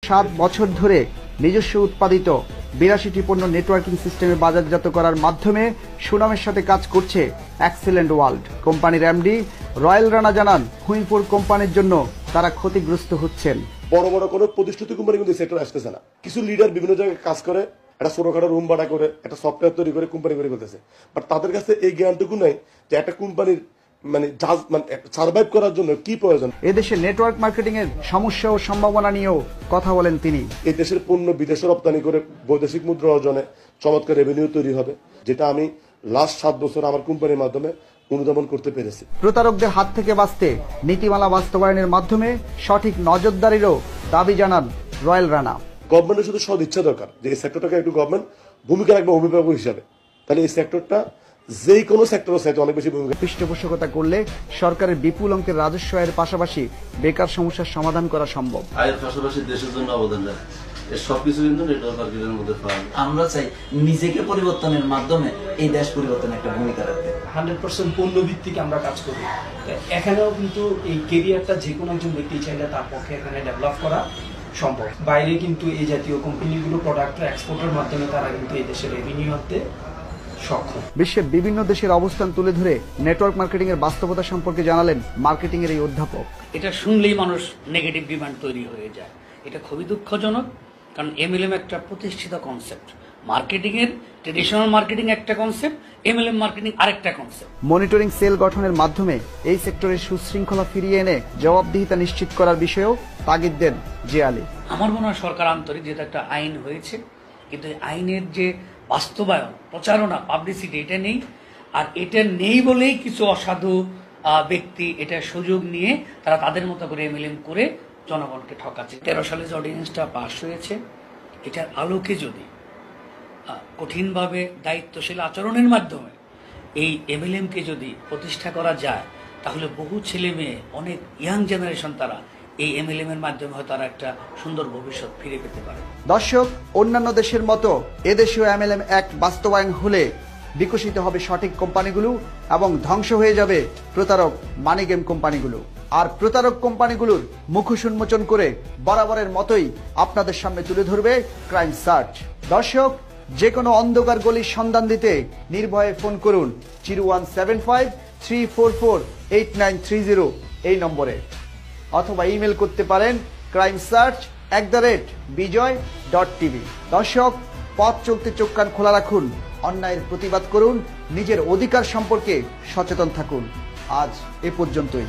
7 বছর ধরে নিজস্ব উৎপাদিত 82টি পণ্য নেটওয়ার্কিং সিস্টেমে বাজারজাত করার মাধ্যমে সুনামের সাথে কাজ করছে এক্সেলেন্ট ওয়ার্ল্ড। কোম্পানির এমডি রয়্যাল রানা জানান, হুইমপুর কোম্পানির জন্য তারা ক্ষতিগ্রস্ত হচ্ছেন। বড় বড় কোনো প্রতিষ্ঠিত কোম্পানি কিন্তু সেক্টর আসতেছে না। কিছু লিডার বিভিন্ন জায়গায় কাজ করে, একটা ছোটখাটো রুম ভাড়া করে, একটা সফটওয়্যার তৈরি করে কোম্পানি করে ফেলতেছে। বাট তাদের কাছে এই জ্ঞানটুকু নাই যে একটা কোম্পানির সার্ভাইভ করার জন্য কি প্রয়োজন। এদেশে নেটওয়ার্ক মার্কেটিং এর সমস্যা ও সম্ভাবনা নিয়েও কথা বলেন তিনি। এই দেশের পণ্য বিদেশে রপ্তানি করে বৈদেশিক মুদ্রা অর্জনে চমৎকার রেভিনিউ তৈরি হবে, যেটা আমি লাস্ট 7 বছর আমার কোম্পানির মাধ্যমে অনুধাবন করতে পেরেছি। প্রতারকদের হাত থেকে বাঁচতে নীতিমালা বাস্তবায়নের মাধ্যমে সঠিক নজরদারিরও দাবি জানান রয়্যাল রানা। গভর্নমেন্টের শুধু সদ ইচ্ছা দরকার যে এই সেক্টরটাকে একটু গভর্নমেন্ট ভূমিকা রাখবে অভিভাবক হিসাবে, তাহলে এই সেক্টরটা যে কোনো সেক্টরের সাথে অনেক বেশি ভূমিকা। পৃষ্ঠপোষকতা করলে সরকারের বিপুল অঙ্কের রাজস্ব আয়ের পাশাপাশি বেকার সমস্যার সমাধান করা সম্ভব। আয়ের পাশাপাশি দেশের জন্য অবদান রাখে, এর সবকিছু কিন্তু নেটওয়ার্ক মার্কেটিংয়ের মধ্যে পাওয়া যায়। আমরা চাই নিজেকে পরিবর্তনের মাধ্যমে এই দেশ পরিবর্তনে একটা ভূমিকা রাখতে। 100% পণ্য ভিত্তিক আমরা কাজ করি। এখানেও কিন্তু এই কেরিয়ারটা যে কোনো একজন ব্যক্তি চাইলে তার পক্ষে এখানে ডেভেলপ করা সম্ভব। বাইরে কিন্তু এই জাতীয় কোম্পানিগুলো প্রোডাক্ট এক্সপোর্টের মাধ্যমে তারা কিন্তু এই দেশের রেভিনিউ হতে সক্ষম। বিশ্বের বিভিন্ন দেশের অবস্থান তুলে ধরে নেটওয়ার্ক মার্কেটিং এর বাস্তবতা সম্পর্কে জানালেন মার্কেটিং এর এই অধ্যাপক। এটা শুনলেই মানুষ নেগেটিভ ডিমান্ড তৈরি হয়ে যায়, এটা খুবই দুঃখজনক। কারণ এমএলএম একটা প্রতিষ্ঠিত কনসেপ্ট, মার্কেটিং এর ট্রেডিশনাল মার্কেটিং একটা কনসেপ্ট, এমএলএম মার্কেটিং আরেকটা কনসেপ্ট। মনিটরিং সেল গঠনের মাধ্যমে এই সেক্টরের সুশৃঙ্খলা ফিরিয়ে এনে জবাবদিহিতা নিশ্চিত করার বিষয়েও তাগিদ দেন জে আলী। আমার মনে হয় সরকার আন্তরিক, যেটা একটা আইন হয়েছে, কিন্তু এই আইনের যে বাস্তবায়ন, প্রচারণা, পাবলিসিটি এটা নেই। আর এটা নেই বলেই কিছু অসাধু ব্যক্তি এটা সুযোগ নিয়ে তারা তাদের মতো করে এমএলএম করে জনগণকে ঠকাচ্ছে। 13 সালে যে অর্ডিন্যান্সটা পাস হয়েছে, এটার আলোকে যদি কঠিনভাবে দায়িত্বশীল আচরণের মাধ্যমে এই এমএলএমকে যদি প্রতিষ্ঠা করা যায়, তাহলে বহু ছেলে মেয়ে, অনেক ইয়াং জেনারেশন তারা এই এমএলএম এর মাধ্যমে হয়তো তারা একটা সুন্দর ভবিষ্যৎ ফিরে পেতে পারে। দর্শক, অন্যান্য দেশের মতো এদেশেও এমএলএম অ্যাক্ট বাস্তবায়ন হলে বিকশিত হবে সঠিক কোম্পানিগুলো এবং ধ্বংস হয়ে যাবে প্রতারক মানি গেম কোম্পানিগুলো। আর প্রতারক কোম্পানিগুলোর মুখোশ উন্মোচন করে বরাবরের মতোই আপনাদের সামনে তুলে ধরবে ক্রাইম সার্চ। দর্শক, যে কোনো অন্ধকার গলির সন্ধান দিতে নির্ভয়ে ফোন করুন 0175-344-8930 এই নম্বরে, অথবা ইমেল করতে পারেন crimesearch@bijoy.tv। দর্শক, পথ চলতে চোখ কান খোলা রাখুন, অন্যায়ের প্রতিবাদ করুন, নিজের অধিকার সম্পর্কে সচেতন থাকুন। আজ এ পর্যন্তই।